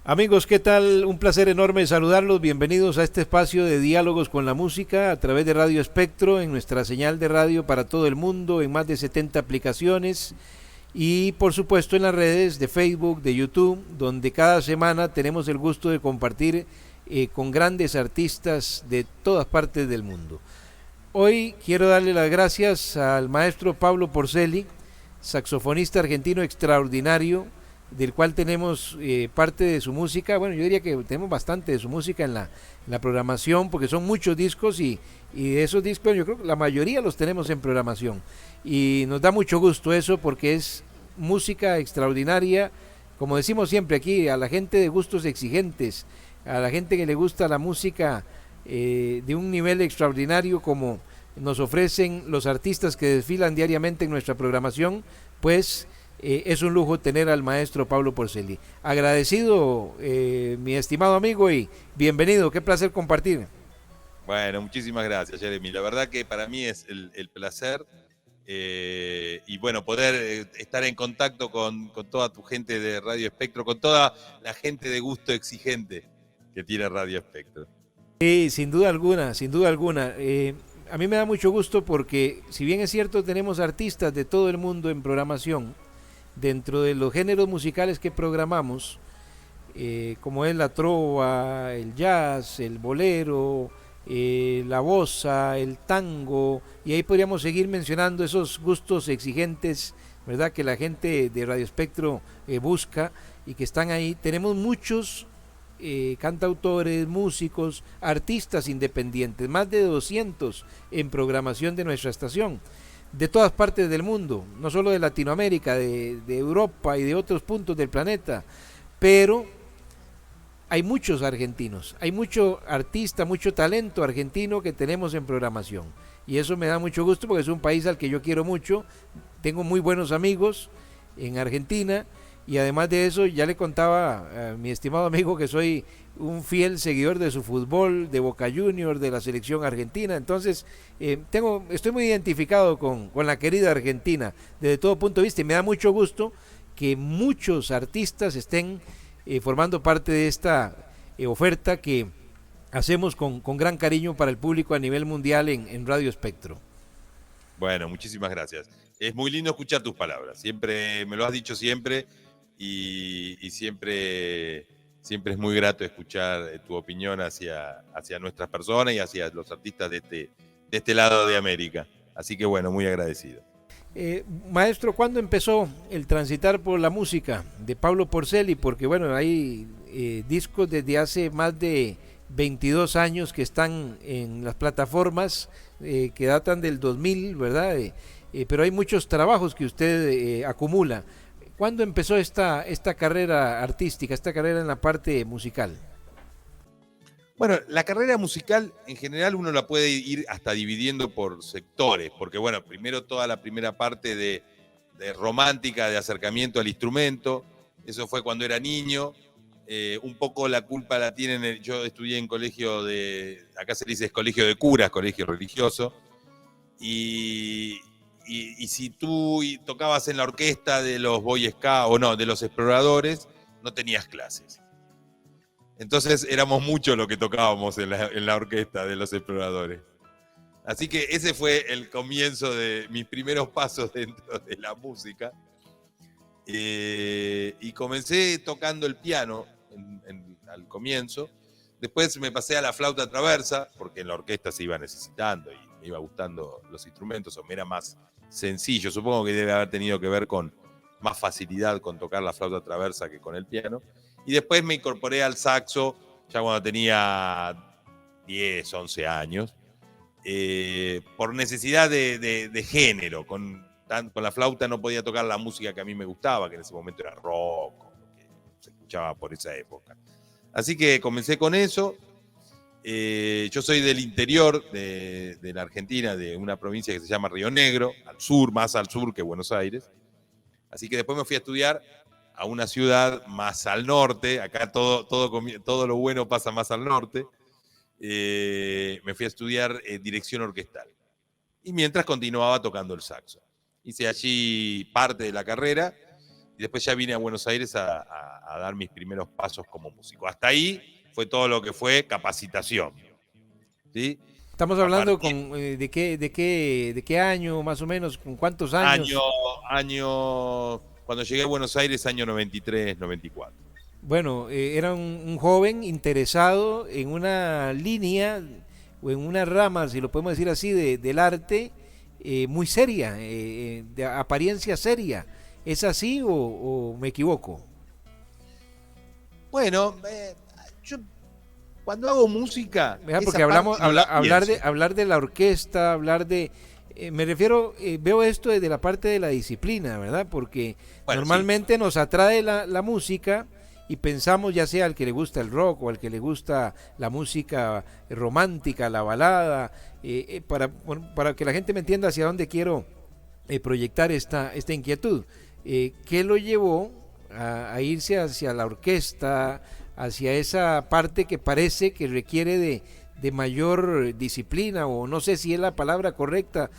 Amigos, ¿qué tal? Un placer enorme saludarlos. Bienvenidos a este espacio de diálogos con la música a través de Radio Espectro, en nuestra señal de radio para todo el mundo, en más de 70 aplicaciones y por supuesto en las redes de Facebook, de YouTube, donde cada semana tenemos el gusto de compartir con grandes artistas de todas partes del mundo. Hoy quiero darle las gracias al maestro Pablo Porceli, saxofonista argentino extraordinario, del cual tenemos parte de su música. Bueno, yo diría que tenemos bastante de su música en la programación, porque son muchos discos y de esos discos, bueno, yo creo que la mayoría los tenemos en programación. Y nos da mucho gusto eso, porque es música extraordinaria, como decimos siempre aquí, a la gente de gustos exigentes, a la gente que le gusta la música de un nivel extraordinario como nos ofrecen los artistas que desfilan diariamente en nuestra programación, pues es un lujo tener al maestro Pablo Porceli. Agradecido, mi estimado amigo, y bienvenido, qué placer compartir. Bueno, muchísimas gracias, Jeremy. La verdad que para mí es el placer y bueno, poder estar en contacto con toda tu gente de Radio Espectro, con toda la gente de gusto exigente que tiene Radio Espectro. Sí, sin duda alguna, sin duda alguna. A mí me da mucho gusto porque, si bien es cierto, tenemos artistas de todo el mundo en programación, dentro de los géneros musicales que programamos, como es la trova, el jazz, el bolero, la bossa, el tango, y ahí podríamos seguir mencionando esos gustos exigentes, ¿verdad? Que la gente de Radio Espectro busca y que están ahí. Tenemos muchos cantautores, músicos, artistas independientes, más de 200 en programación de nuestra estación, de todas partes del mundo, no solo de Latinoamérica, de Europa y de otros puntos del planeta, pero hay muchos argentinos, hay mucho artista, mucho talento argentino que tenemos en programación. Y eso me da mucho gusto porque es un país al que yo quiero mucho, tengo muy buenos amigos en Argentina y además de eso ya le contaba a mi estimado amigo que soy un fiel seguidor de su fútbol, de Boca Juniors, de la selección argentina. Entonces, estoy muy identificado con la querida Argentina desde todo punto de vista y me da mucho gusto que muchos artistas estén formando parte de esta oferta que hacemos con gran cariño para el público a nivel mundial en Radio Espectro. Bueno, muchísimas gracias. Es muy lindo escuchar tus palabras. Siempre, me lo has dicho siempre y siempre es muy grato escuchar tu opinión hacia nuestras personas y hacia los artistas de este lado de América. Así que bueno, muy agradecido. Maestro, ¿cuándo empezó el transitar por la música de Pablo Porceli? Porque bueno, hay discos desde hace más de 22 años que están en las plataformas que datan del 2000, ¿verdad? Pero hay muchos trabajos que usted acumula. ¿Cuándo empezó esta carrera artística, esta carrera en la parte musical? Bueno, la carrera musical en general uno la puede ir hasta dividiendo por sectores, porque bueno, primero toda la primera parte de romántica, de acercamiento al instrumento, eso fue cuando era niño. Un poco la culpa la tienen, yo estudié en colegio acá se dice colegio de curas, colegio religioso, y, y si tú tocabas en la orquesta de los Boy Scouts, o no, de los exploradores, no tenías clases. Entonces éramos muchos los que tocábamos en la orquesta de los exploradores. Así que ese fue el comienzo de mis primeros pasos dentro de la música. Y comencé tocando el piano al comienzo. Después me pasé a la flauta traversa, porque en la orquesta se iba necesitando y me iba gustando los instrumentos, o me era más sencillo. Supongo que debe haber tenido que ver con más facilidad con tocar la flauta traversa que con el piano. Y después me incorporé al saxo ya cuando tenía 10, 11 años, por necesidad de género. Con la flauta no podía tocar la música que a mí me gustaba, que en ese momento era rock, lo que se escuchaba por esa época. Así que comencé con eso. Yo soy del interior de la Argentina, de una provincia que se llama Río Negro, al sur, más al sur que Buenos Aires. Así que después me fui a estudiar a una ciudad más al norte. Acá todo lo bueno pasa más al norte. Me fui a estudiar dirección orquestal. Y mientras continuaba tocando el saxo. Hice allí parte de la carrera y después ya vine a Buenos Aires a dar mis primeros pasos como músico. Hasta ahí fue todo lo que fue capacitación, ¿sí? Estamos A hablando partir de qué año más o menos, con cuántos año, años. cuando llegué a Buenos Aires, año 93, 94. Bueno, era un joven interesado en una línea o en una rama, si lo podemos decir así, del arte muy seria, de apariencia seria. ¿Es así o me equivoco? Bueno, yo cuando hago música, ¿Verdad? Porque esa parte no la pienso. hablar de la orquesta, hablar de... me refiero, veo esto desde la parte de la disciplina, ¿verdad? Porque Bueno, sí. normalmente nos atrae la música y pensamos, ya sea al que le gusta el rock o al que le gusta la música romántica, la balada, para que la gente me entienda hacia dónde quiero proyectar esta inquietud. ¿Qué lo llevó a irse hacia la orquesta, hacia esa parte que parece que requiere de mayor disciplina, o no sé si es la palabra correcta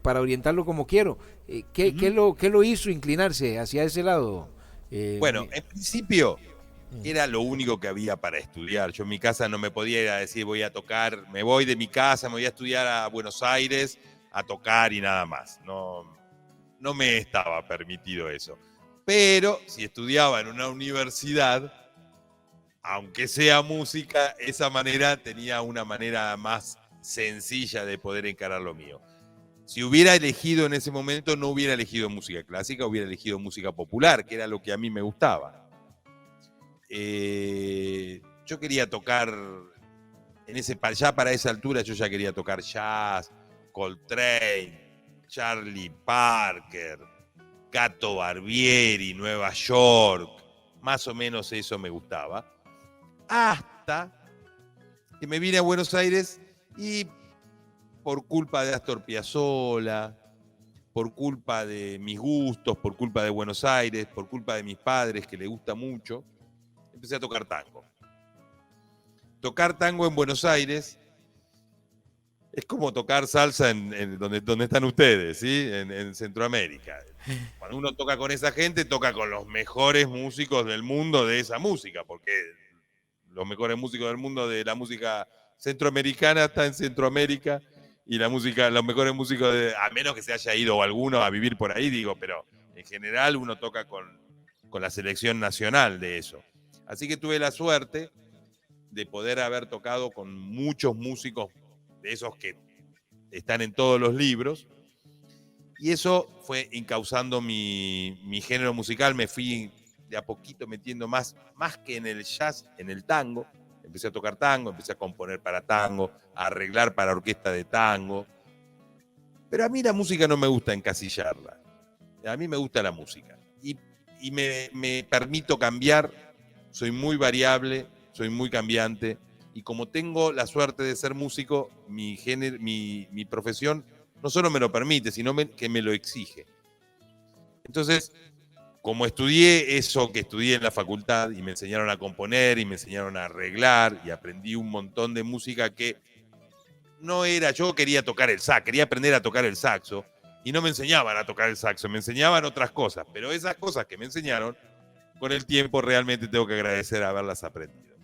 para orientarlo como quiero? ¿Qué lo hizo inclinarse hacia ese lado? Bueno, en principio era lo único que había para estudiar. Yo en mi casa no me podía ir a decir voy a tocar, me voy de mi casa, me voy a estudiar a Buenos Aires a tocar y nada más. No me estaba permitido eso. Pero si estudiaba en una universidad, aunque sea música, esa manera tenía una manera más sencilla de poder encarar lo mío. Si hubiera elegido en ese momento, no hubiera elegido música clásica, hubiera elegido música popular, que era lo que a mí me gustaba. Yo quería tocar, ya para esa altura yo ya quería tocar jazz, Coltrane, Charlie Parker, Gato Barbieri, Nueva York, más o menos eso me gustaba. Hasta que me vine a Buenos Aires y por culpa de Astor Piazzolla, por culpa de mis gustos, por culpa de Buenos Aires, por culpa de mis padres, que les gusta mucho, empecé a tocar tango. Tocar tango en Buenos Aires es como tocar salsa en donde están ustedes, ¿sí? En Centroamérica. Cuando uno toca con esa gente, toca con los mejores músicos del mundo de esa música, porque los mejores músicos del mundo de la música centroamericana están en Centroamérica, y los mejores músicos, a menos que se haya ido alguno a vivir por ahí, digo, pero en general uno toca con la selección nacional de eso. Así que tuve la suerte de poder haber tocado con muchos músicos de esos que están en todos los libros, y eso fue encauzando mi género musical. Me fui de a poquito metiendo más que en el jazz, en el tango. Empecé a tocar tango, empecé a componer para tango, a arreglar para orquesta de tango. Pero a mí la música no me gusta encasillarla. A mí me gusta la música. Y me permito cambiar. Soy muy variable, soy muy cambiante. Y como tengo la suerte de ser músico, mi profesión no solo me lo permite, sino que me lo exige. Entonces, como estudié eso que estudié en la facultad y me enseñaron a componer y me enseñaron a arreglar y aprendí un montón de música que no era, yo quería tocar el sax, quería aprender a tocar el saxo y no me enseñaban a tocar el saxo, me enseñaban otras cosas, pero esas cosas que me enseñaron, con el tiempo realmente tengo que agradecer haberlas aprendido.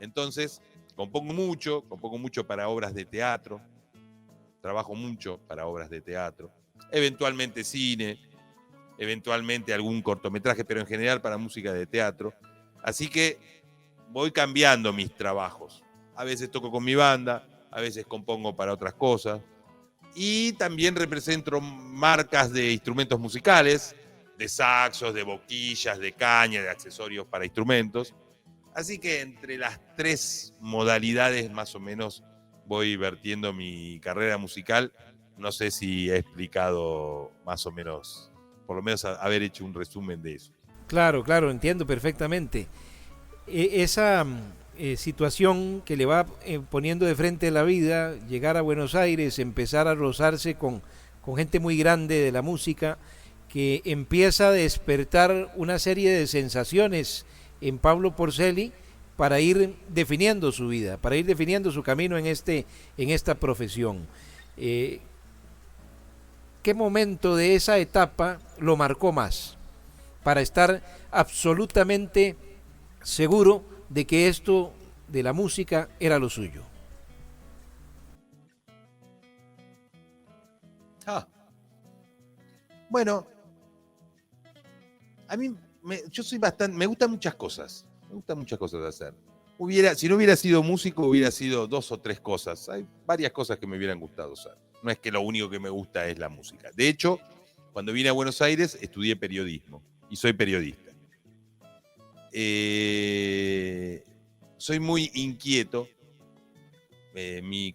Entonces, compongo mucho para obras de teatro, trabajo mucho para obras de teatro, eventualmente cine, eventualmente algún cortometraje, pero en general para música de teatro. Así que voy cambiando mis trabajos. A veces toco con mi banda, a veces compongo para otras cosas. Y también represento marcas de instrumentos musicales, de saxos, de boquillas, de caña, de accesorios para instrumentos. Así que entre las tres modalidades más o menos voy vertiendo mi carrera musical. No sé si he explicado más o menos, por lo menos haber hecho un resumen de eso. Claro, claro, entiendo perfectamente. Esa situación que le va poniendo de frente la vida, llegar a Buenos Aires, empezar a rozarse con gente muy grande de la música, que empieza a despertar una serie de sensaciones en Pablo Porceli para ir definiendo su vida, para ir definiendo su camino en esta profesión. ¿Qué momento de esa etapa lo marcó más? para estar absolutamente seguro de que esto de la música era lo suyo? Ah, bueno, a mí yo soy bastante, me gustan muchas cosas. Me gustan muchas cosas de hacer. Si no hubiera sido músico, hubiera sido 2 o 3 cosas. Hay varias cosas que me hubieran gustado hacer. No es que lo único que me gusta es la música. De hecho, cuando vine a Buenos Aires, estudié periodismo y soy periodista. Soy muy inquieto. Mi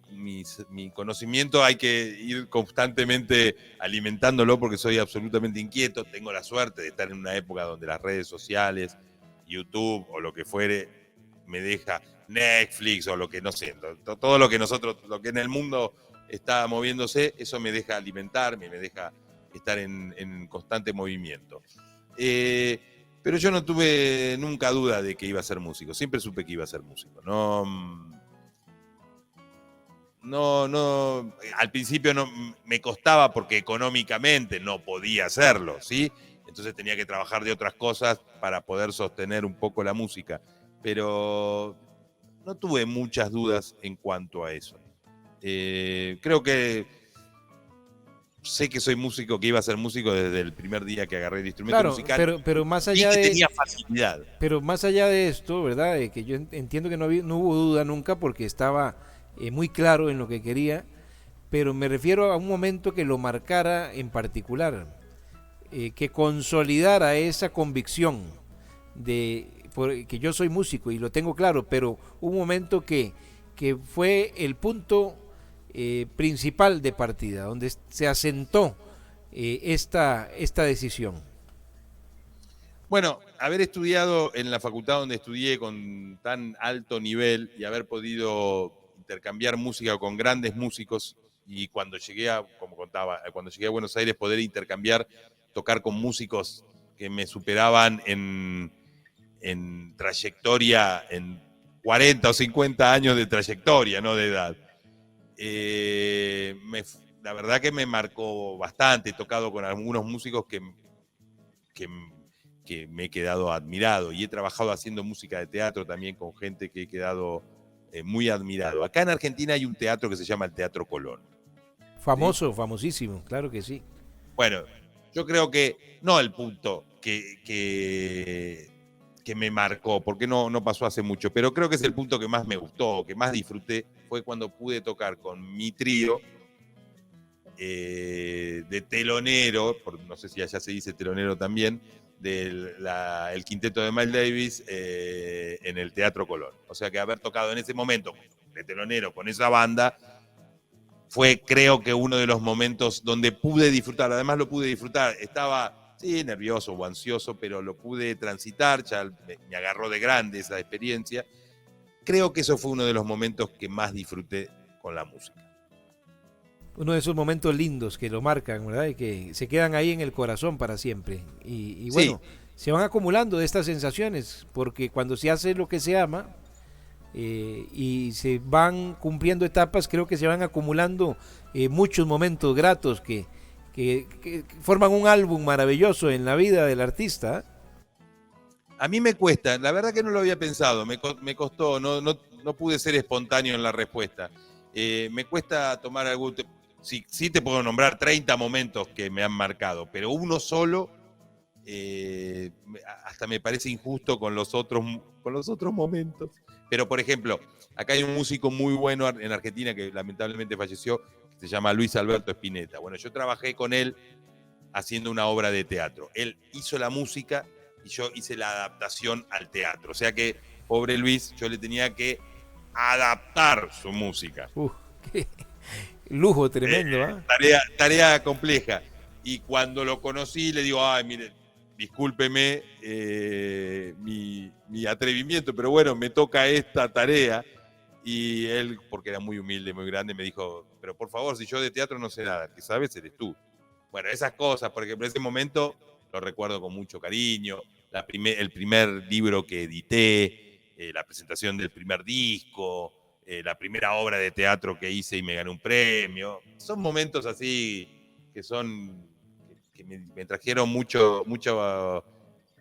conocimiento hay que ir constantemente alimentándolo porque soy absolutamente inquieto. Tengo la suerte de estar en una época donde las redes sociales, YouTube o lo que fuere, me deja Netflix o lo que no sé, todo lo que lo que en el mundo está moviéndose, eso me deja alimentarme, me deja estar en constante movimiento. Pero yo no tuve nunca duda de que iba a ser músico, siempre supe que iba a ser músico. No, al principio no me costaba porque económicamente no podía hacerlo, ¿sí? Entonces tenía que trabajar de otras cosas para poder sostener un poco la música. Pero no tuve muchas dudas en cuanto a eso. Creo que sé que soy músico, que iba a ser músico desde el primer día que agarré el instrumento Claro, musical pero más y allá que de, tenía facilidad. pero más allá de esto, ¿verdad? Que yo entiendo que no hubo duda nunca porque estaba muy claro en lo que quería, pero me refiero a un momento que lo marcara en particular, que consolidara esa convicción que yo soy músico y lo tengo claro, pero un momento que fue el punto principal de partida, donde se asentó esta decisión. Bueno, haber estudiado en la facultad donde estudié con tan alto nivel y haber podido intercambiar música con grandes músicos y cuando llegué como contaba, cuando llegué a Buenos Aires poder intercambiar, tocar con músicos que me superaban en trayectoria, en 40 o 50 años de trayectoria, no de edad. La verdad que me marcó bastante, he tocado con algunos músicos que que me he quedado admirado y he trabajado haciendo música de teatro también con gente que he quedado muy admirado. Acá en Argentina hay un teatro que se llama el Teatro Colón. ¿Sí? Famoso, famosísimo, claro que sí. Bueno, yo creo que no el punto que me marcó, porque no pasó hace mucho, pero creo que es el punto que más me gustó, que más disfruté, fue cuando pude tocar con mi trío de telonero, no sé si allá se dice telonero también, el quinteto de Miles Davis en el Teatro Colón. O sea que haber tocado en ese momento de telonero con esa banda fue, creo que, uno de los momentos donde pude disfrutar. Además lo pude disfrutar. Estaba, sí, nervioso o ansioso, pero lo pude transitar. Ya me agarró de grande esa experiencia. Creo que eso fue uno de los momentos que más disfruté con la música. Uno de esos momentos lindos que lo marcan, ¿verdad? Y que se quedan ahí en el corazón para siempre. Y Sí, bueno, se van acumulando de estas sensaciones, porque cuando se hace lo que se ama y se van cumpliendo etapas, creo que se van acumulando muchos momentos gratos que forman un álbum maravilloso en la vida del artista. a mí me cuesta, la verdad que no lo había pensado, me costó, no pude ser espontáneo en la respuesta. Me cuesta tomar algún... Sí te puedo nombrar 30 momentos que me han marcado, pero uno solo hasta me parece injusto con los otros momentos. Pero, por ejemplo, acá hay un músico muy bueno en Argentina que lamentablemente falleció, que se llama Luis Alberto Spinetta. Bueno, yo trabajé con él haciendo una obra de teatro. Él hizo la música y yo hice la adaptación al teatro. O sea que, pobre Luis, yo le tenía que adaptar su música. Qué lujo tremendo, ¿ah? Tarea compleja. Y cuando lo conocí, le digo, ay, mire, discúlpeme mi atrevimiento, pero bueno, me toca esta tarea. Y él, porque era muy humilde, muy grande, me dijo, pero por favor, si yo de teatro no sé nada, que sabes eres tú. Bueno, esas cosas, por ejemplo, ese momento lo recuerdo con mucho cariño. El primer libro que edité, la presentación del primer disco, la primera obra de teatro que hice y me gané un premio. Son momentos así que son que me trajeron mucho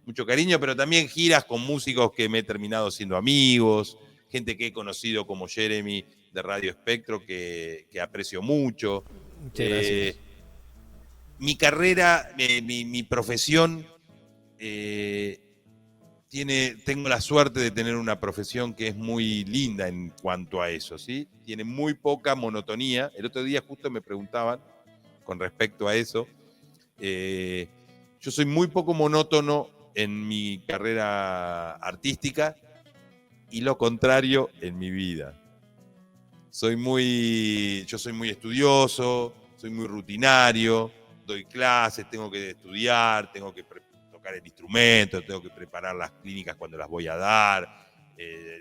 mucho cariño, pero también giras con músicos que me he terminado siendo amigos, gente que he conocido como Jeremy de Radio Espectro, que aprecio mucho. Muchas gracias. Mi carrera, mi profesión, tengo la suerte de tener una profesión que es muy linda en cuanto a eso, ¿sí? Tiene muy poca monotonía. El otro día justo me preguntaban con respecto a eso. Yo soy muy poco monótono en mi carrera artística y lo contrario en mi vida. Yo soy muy estudioso, soy muy rutinario, doy clases, tengo que estudiar, tengo que tocar el instrumento, tengo que preparar las clínicas cuando las voy a dar.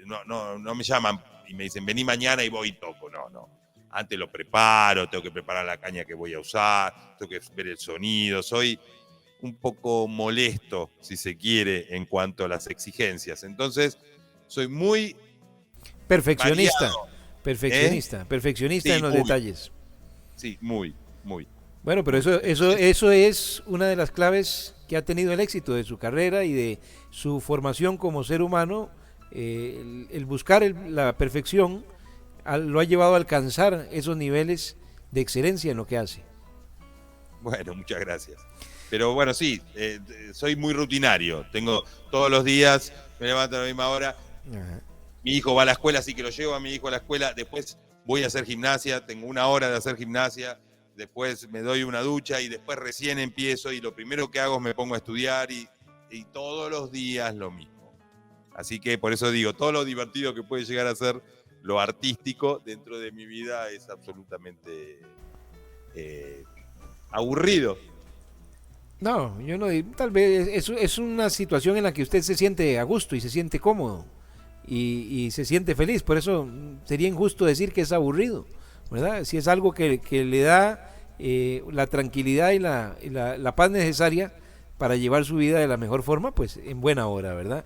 No me llaman y me dicen, vení mañana y voy y toco. No. Antes lo preparo, tengo que preparar la caña que voy a usar, tengo que ver el sonido. Soy un poco molesto, si se quiere, en cuanto a las exigencias. Entonces, soy muy Perfeccionista. variado. Perfeccionista Sí, en los muy. detalles. Sí, muy. Bueno, pero Muy. eso es una de las claves que ha tenido el éxito de su carrera y de su formación como ser humano. El buscar la perfección lo ha llevado a alcanzar esos niveles de excelencia en lo que hace. Bueno, muchas gracias. Pero bueno, sí, soy muy rutinario. Tengo todos los días, me levanto a la misma hora. Ajá. Mi hijo va a la escuela, así que lo llevo a mi hijo a la escuela. Después voy a hacer gimnasia, tengo 1 hora de hacer gimnasia. Después me doy una ducha y después recién empiezo. Y lo primero que hago es me pongo a estudiar y todos los días lo mismo. Así que por eso digo, todo lo divertido que puede llegar a ser lo artístico dentro de mi vida es absolutamente aburrido. No, yo no, tal vez es una situación en la que usted se siente a gusto y se siente cómodo y se siente feliz, por eso sería injusto decir que es aburrido, ¿verdad? Si es algo que le da la tranquilidad y la paz necesaria para llevar su vida de la mejor forma, pues en buena hora, ¿verdad?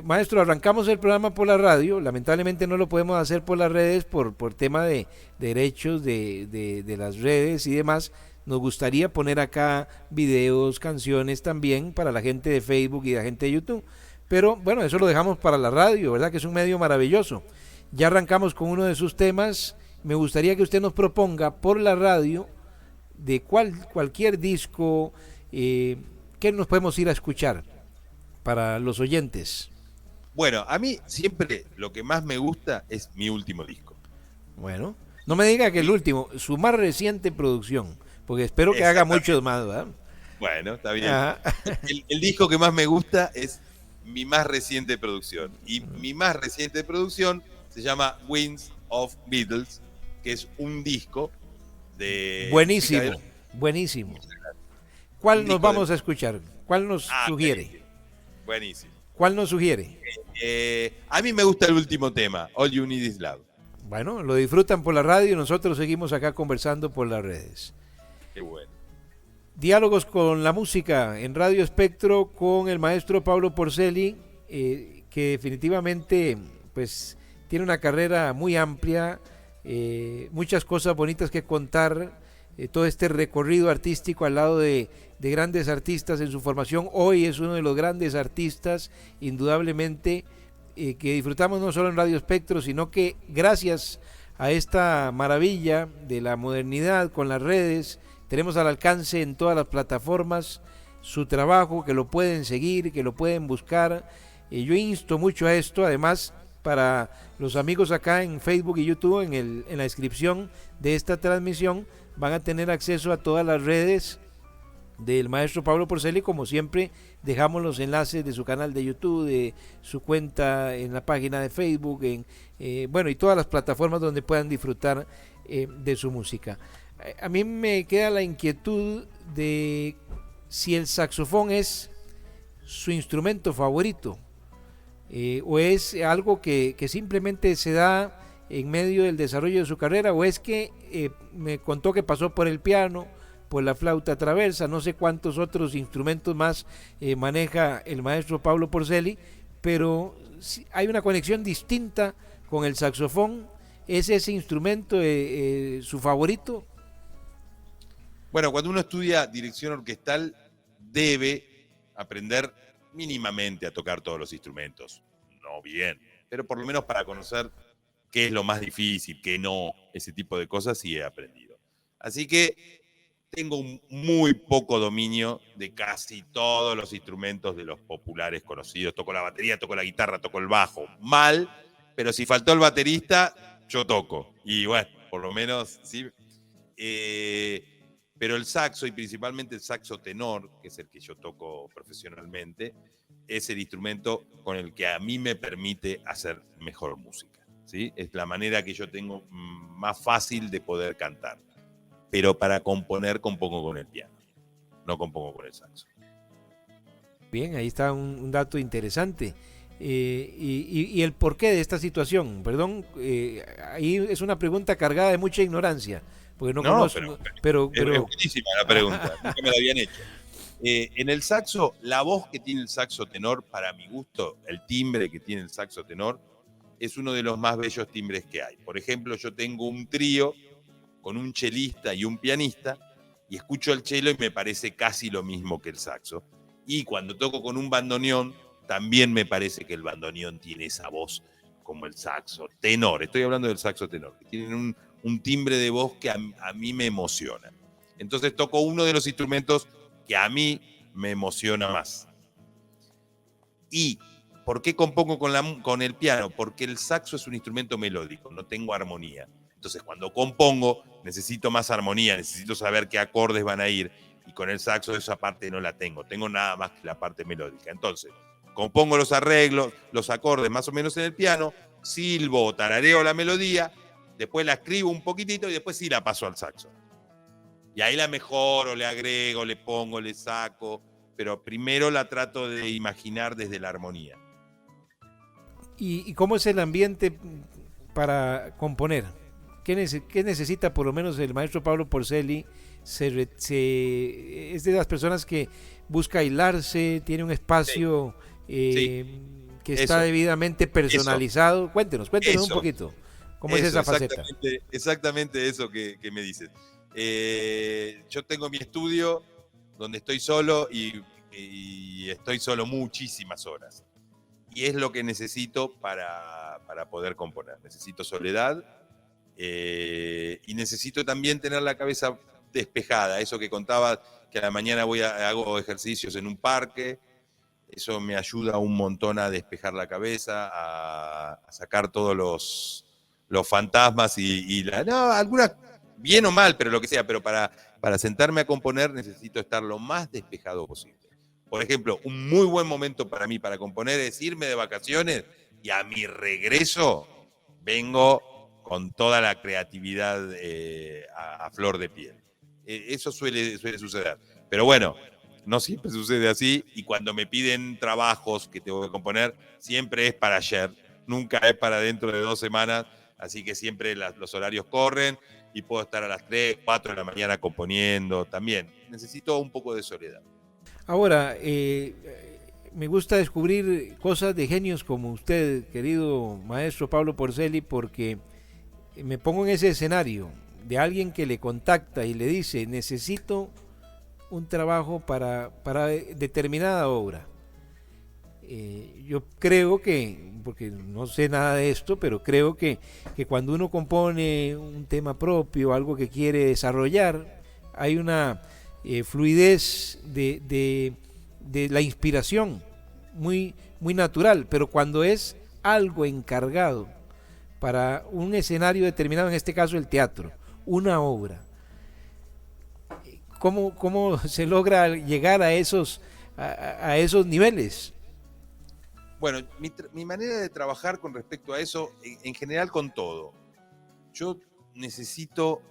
Maestro, arrancamos el programa por la radio, lamentablemente no lo podemos hacer por las redes por tema de derechos de las redes y demás. Nos gustaría poner acá videos, canciones también para la gente de Facebook y la gente de YouTube. Pero bueno, eso lo dejamos para la radio, ¿verdad? Que es un medio maravilloso. Ya arrancamos con uno de sus temas. Me gustaría que usted nos proponga por la radio de cualquier disco que nos podemos ir a escuchar para los oyentes. Bueno, a mí siempre lo que más me gusta es mi último disco. Bueno, no me diga que el último, su más reciente producción, porque espero que haga muchos más, ¿verdad? Bueno, está bien. El disco que más me gusta es mi más reciente producción. Y mi más reciente producción se llama Winds of Beatles, que es un disco de... Buenísimo, buenísimo. ¿Cuál nos vamos a escuchar? ¿Cuál nos sugiere? Buenísimo. ¿Cuál nos sugiere? A mí me gusta el último tema, All You Need Is Love. Bueno, lo disfrutan por la radio y nosotros seguimos acá conversando por las redes. Qué bueno. Diálogos con la música en Radio Espectro con el maestro Pablo Porceli, que definitivamente pues tiene una carrera muy amplia, muchas cosas bonitas que contar, todo este recorrido artístico al lado de grandes artistas en su formación. Hoy es uno de los grandes artistas, indudablemente, que disfrutamos no solo en Radio Espectro, sino que gracias a esta maravilla de la modernidad con las redes, tenemos al alcance en todas las plataformas su trabajo, que lo pueden seguir, que lo pueden buscar. Yo insto mucho a esto, además, para los amigos acá en Facebook y YouTube, en la descripción de esta transmisión, van a tener acceso a todas las redes del maestro Pablo Porceli. Como siempre, dejamos los enlaces de su canal de YouTube, de su cuenta en la página de Facebook, bueno, y todas las plataformas donde puedan disfrutar de su música. A mí me queda la inquietud de si el saxofón es su instrumento favorito, o es algo que simplemente se da en medio del desarrollo de su carrera, o es que me contó que pasó por el piano, por la flauta traversa, no sé cuántos otros instrumentos más maneja el maestro Pablo Porceli, pero hay una conexión distinta con el saxofón. ¿Es ese instrumento su favorito? Bueno, cuando uno estudia dirección orquestal debe aprender mínimamente a tocar todos los instrumentos. No bien, pero por lo menos para conocer qué es lo más difícil, qué no, ese tipo de cosas sí he aprendido. Así que tengo un muy poco dominio de casi todos los instrumentos de los populares conocidos. Toco la batería, toco la guitarra, toco el bajo. Mal, pero si faltó el baterista, yo toco. Y bueno, por lo menos, sí. Pero el saxo, y principalmente el saxo tenor, que es el que yo toco profesionalmente, es el instrumento con el que a mí me permite hacer mejor música, ¿sí? Es la manera que yo tengo más fácil de poder cantar. Pero para componer, compongo con el piano, no compongo con el saxo. Bien, ahí está un dato interesante. Y el porqué de esta situación, perdón, ahí es una pregunta cargada de mucha ignorancia, porque no No, conozco, es buenísima la pregunta, nunca me la habían hecho. En el saxo, la voz que tiene el saxo tenor, para mi gusto, el timbre que tiene el saxo tenor, es uno de los más bellos timbres que hay. Por ejemplo, yo tengo un trío con un chelista y un pianista, y escucho el cello y me parece casi lo mismo que el saxo. Y cuando toco con un bandoneón, también me parece que el bandoneón tiene esa voz como el saxo tenor. Estoy hablando del saxo tenor, que tienen un timbre de voz que a mí me emociona. Entonces toco uno de los instrumentos que a mí me emociona más. ¿Y por qué compongo con el piano? Porque el saxo es un instrumento melódico, no tengo armonía. Entonces, cuando compongo, necesito más armonía, necesito saber qué acordes van a ir. Y con el saxo esa parte no la tengo. Tengo nada más que la parte melódica. Entonces, compongo los arreglos, los acordes más o menos en el piano, silbo, tarareo la melodía, después la escribo un poquitito y después sí la paso al saxo. Y ahí la mejoro, le agrego, le pongo, le saco, pero primero la trato de imaginar desde la armonía. ¿Y cómo es el ambiente para componer? ¿Qué necesita por lo menos el maestro Pablo Porceli? Es de las personas que busca aislarse, tiene un espacio que está debidamente personalizado. Eso. Cuéntenos un poquito. ¿Cómo es esa faceta? Exactamente eso que me dices. Yo tengo mi estudio donde estoy solo y estoy solo muchísimas horas. Y es lo que necesito para poder componer. Necesito soledad y necesito también tener la cabeza despejada. Eso que contaba, que a la mañana hago ejercicios en un parque. Eso me ayuda un montón a despejar la cabeza, a sacar todos los fantasmas algunas bien o mal, pero lo que sea. Pero para sentarme a componer necesito estar lo más despejado posible. Por ejemplo, un muy buen momento para mí para componer es irme de vacaciones y a mi regreso vengo con toda la creatividad a flor de piel. Eso suele suceder. Pero bueno, no siempre sucede así y cuando me piden trabajos que tengo que componer, siempre es para ayer, nunca es para dentro de 2 semanas, así que siempre los horarios corren y puedo estar a las 3, 4 de la mañana componiendo también. Necesito un poco de soledad. Ahora, me gusta descubrir cosas de genios como usted, querido maestro Pablo Porceli, porque me pongo en ese escenario de alguien que le contacta y le dice, necesito un trabajo para determinada obra. Yo creo que, porque no sé nada de esto, pero creo que cuando uno compone un tema propio, algo que quiere desarrollar, hay una fluidez de la inspiración muy natural, pero cuando es algo encargado para un escenario determinado, en este caso el teatro, una obra, ¿cómo se logra llegar a esos niveles? Bueno, mi manera de trabajar con respecto a eso, en general con todo, yo necesito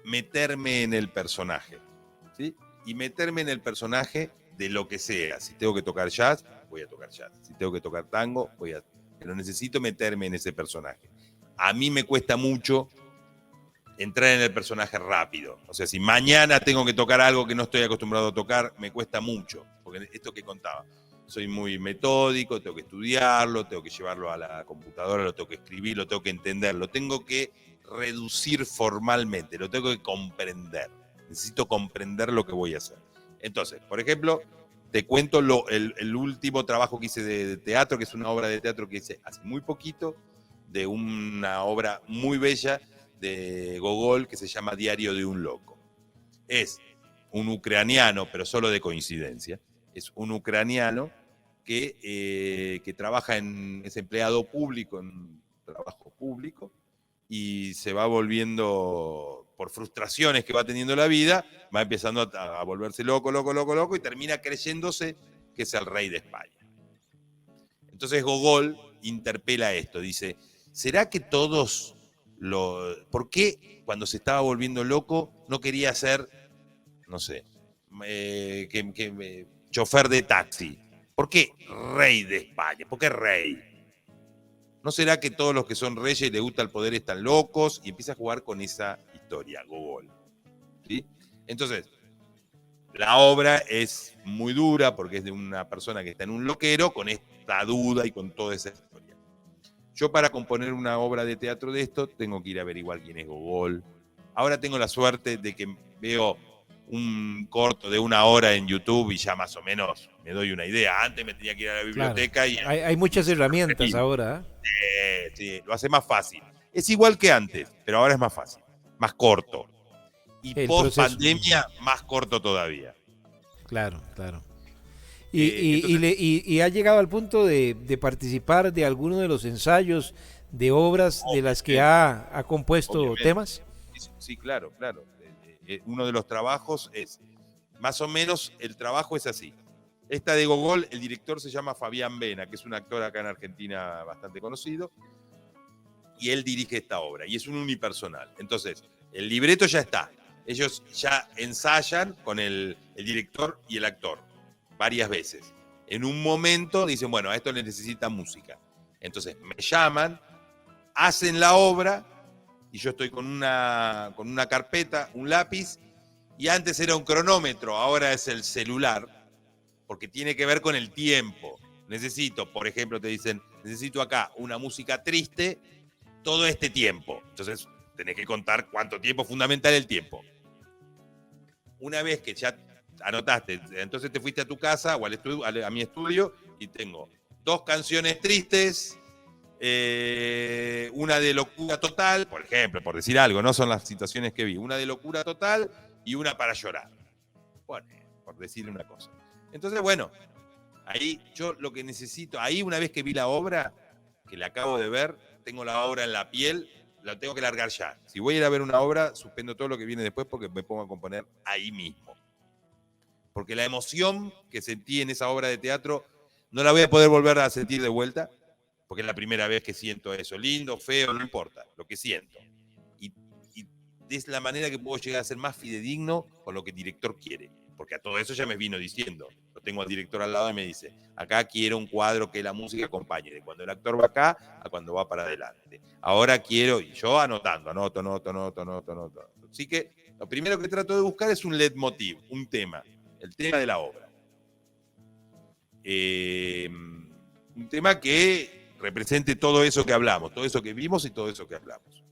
meterme en el personaje, ¿sí? Y meterme en el personaje de lo que sea. Si tengo que tocar jazz, voy a tocar jazz. Si tengo que tocar tango, pero necesito meterme en ese personaje. A mí me cuesta mucho entrar en el personaje rápido. O sea, si mañana tengo que tocar algo que no estoy acostumbrado a tocar, me cuesta mucho. Porque esto que contaba, soy muy metódico, tengo que estudiarlo, tengo que llevarlo a la computadora, lo tengo que escribir, lo tengo que entender, lo tengo que reducir formalmente, lo tengo que comprender. necesito comprender lo que voy a hacer. Entonces, por ejemplo, te cuento el último trabajo que hice de teatro, que es una obra de teatro que hice hace muy poquito, de una obra muy bella de Gogol que se llama Diario de un loco. Es un ucraniano, pero solo de coincidencia, es un ucraniano que trabaja es empleado público, en trabajo público, y se va volviendo, por frustraciones que va teniendo la vida, va empezando a volverse loco, y termina creyéndose que es el rey de España. Entonces Gogol interpela esto, dice, ¿será que todos ¿por qué cuando se estaba volviendo loco no quería ser, no sé, chofer de taxi? ¿Por qué rey de España? ¿Por qué rey? ¿No será que todos los que son reyes y les gusta el poder están locos? Y empieza a jugar con esa historia, Gogol. ¿Sí? Entonces, la obra es muy dura porque es de una persona que está en un loquero con esta duda y con toda esa historia. Yo para componer una obra de teatro de esto tengo que ir a averiguar quién es Gogol. Ahora tengo la suerte de que veo un corto de 1 hora en YouTube y ya más o menos me doy una idea. Antes me tenía que ir a la biblioteca claro. Hay muchas herramientas ahora. Sí, lo hace más fácil. Es igual que antes, pero ahora es más fácil, más corto. Y El post proceso. pandemia, más corto todavía. Claro. Entonces, Y ha llegado al punto de participar de alguno de los ensayos de obras de las que ha compuesto obviamente. Temas. Sí, claro. Uno de los trabajos es, más o menos, el trabajo es así. Esta de Gogol, el director se llama Fabián Vena, que es un actor acá en Argentina bastante conocido, y él dirige esta obra, y es un unipersonal. Entonces, el libreto ya está. Ellos ya ensayan con el director y el actor varias veces. En un momento dicen, bueno, a esto le necesita música. Entonces, me llaman, hacen la obra, y yo estoy con una carpeta, un lápiz, y antes era un cronómetro, ahora es el celular, porque tiene que ver con el tiempo. Necesito, por ejemplo, te dicen, necesito acá una música triste todo este tiempo. Entonces, tenés que contar cuánto tiempo, fundamental el tiempo. Una vez que ya anotaste, entonces te fuiste a tu casa o a mi estudio y tengo 2 canciones tristes, una de locura total, por ejemplo, por decir algo, no son las situaciones que vi, una de locura total y una para llorar. Bueno, por decirle una cosa. Entonces, bueno, ahí yo lo que necesito, ahí una vez que vi la obra, que la acabo de ver, tengo la obra en la piel, la tengo que largar ya. Si voy a ir a ver una obra, suspendo todo lo que viene después porque me pongo a componer ahí mismo. Porque la emoción que sentí en esa obra de teatro no la voy a poder volver a sentir de vuelta, porque es la primera vez que siento eso. Lindo, feo, no importa, lo que siento. Y es la manera que puedo llegar a ser más fidedigno con lo que el director quiere. Porque a todo eso ya me vino diciendo. Lo tengo al director al lado y me dice, acá quiero un cuadro que la música acompañe, de cuando el actor va acá a cuando va para adelante. Ahora quiero, y yo anoto. Así que lo primero que trato de buscar es un leitmotiv, un tema, el tema de la obra. Un tema que represente todo eso que hablamos, todo eso que vimos y todo eso que hablamos.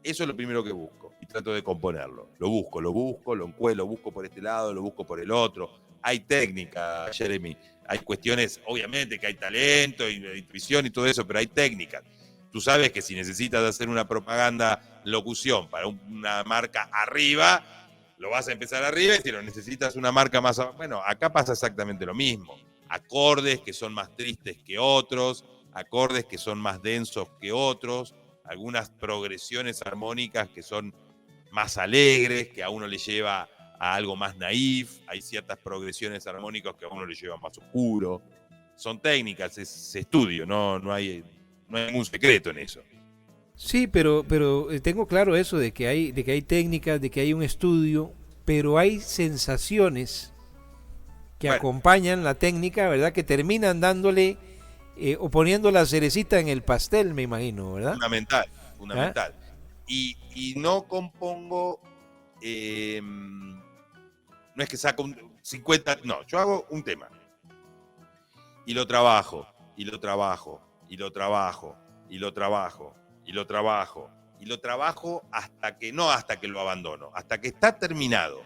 Eso es lo primero que busco y trato de componerlo. Lo busco, lo encuentro, lo busco por este lado, lo busco por el otro. Hay técnica, Jeremy. Hay cuestiones, obviamente, que hay talento y intuición y todo eso, pero hay técnicas. Tú sabes que si necesitas hacer una propaganda locución para una marca arriba, lo vas a empezar arriba y si lo necesitas una marca más abajo. Bueno, acá pasa exactamente lo mismo. Acordes que son más tristes que otros, acordes que son más densos que otros, algunas progresiones armónicas que son más alegres, que a uno le lleva a algo más naif, hay ciertas progresiones armónicas que a uno le llevan más oscuro. Son técnicas, es estudio, no hay ningún secreto en eso. Sí, pero tengo claro eso de que hay técnicas, de que hay un estudio, pero hay sensaciones que acompañan la técnica, ¿verdad? Que terminan dándole o poniendo la cerecita en el pastel, me imagino, ¿verdad? Fundamental. Y no compongo, no es que saco 50, no, yo hago un tema. Y lo trabajo. y lo trabajo no hasta que lo abandono, hasta que está terminado.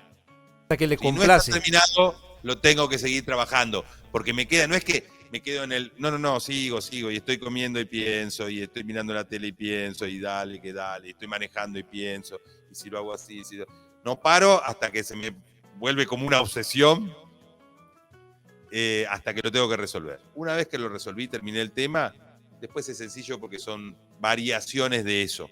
Hasta que le Si no complace. está terminado, lo tengo que seguir trabajando, porque no es que me quedo en no, sigo, y estoy comiendo y pienso, y estoy mirando la tele y pienso, y dale, y estoy manejando y pienso, y si lo hago así, no paro hasta que se me vuelve como una obsesión, hasta que lo tengo que resolver. Una vez que lo resolví, terminé el tema, después es sencillo porque son variaciones de eso.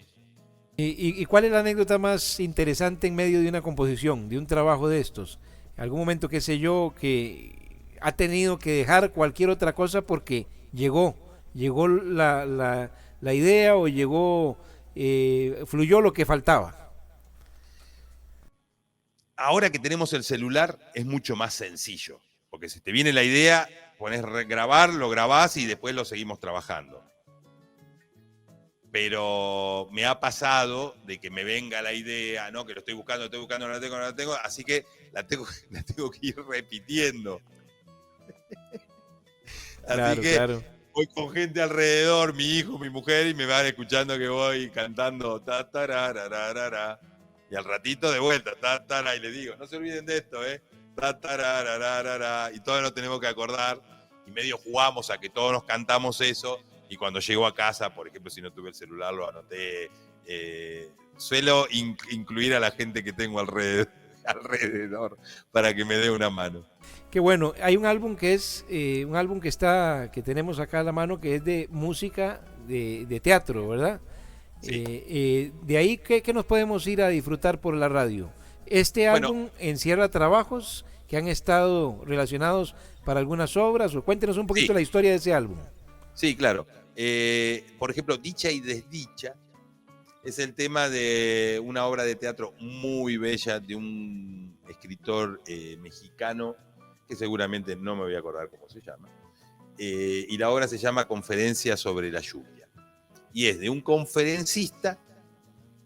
¿Y cuál es la anécdota más interesante en medio de una composición, de un trabajo de estos? ¿Algún momento, qué sé yo, que ha tenido que dejar cualquier otra cosa porque llegó la idea o fluyó lo que faltaba? Ahora que tenemos el celular es mucho más sencillo, porque si te viene la idea, pones grabar, lo grabás y después lo seguimos trabajando. Pero me ha pasado de que me venga la idea, ¿no? Que lo estoy buscando, no la tengo, así que la tengo que ir repitiendo. Así que claro. Voy con gente alrededor, mi hijo, mi mujer, y me van escuchando que voy cantando ta tarararara. Y al ratito de vuelta, ta tara, y le digo, no se olviden de esto, ta tarararara. Y todos nos tenemos que acordar, y medio jugamos a que todos nos cantamos eso. Y cuando llego a casa, por ejemplo, si no tuve el celular, lo anoté. Suelo incluir a la gente que tengo alrededor para que me dé una mano. Qué bueno. Hay un álbum que es un álbum que tenemos acá a la mano, que es de música de teatro, ¿verdad? Sí. De ahí, ¿qué nos podemos ir a disfrutar por la radio? Este álbum encierra trabajos que han estado relacionados para algunas obras, o cuéntenos un poquito la historia de ese álbum. Sí, claro. Por ejemplo, Dicha y Desdicha es el tema de una obra de teatro muy bella de un escritor mexicano que seguramente no me voy a acordar cómo se llama. Y la obra se llama Conferencia sobre la lluvia. Y es de un conferencista,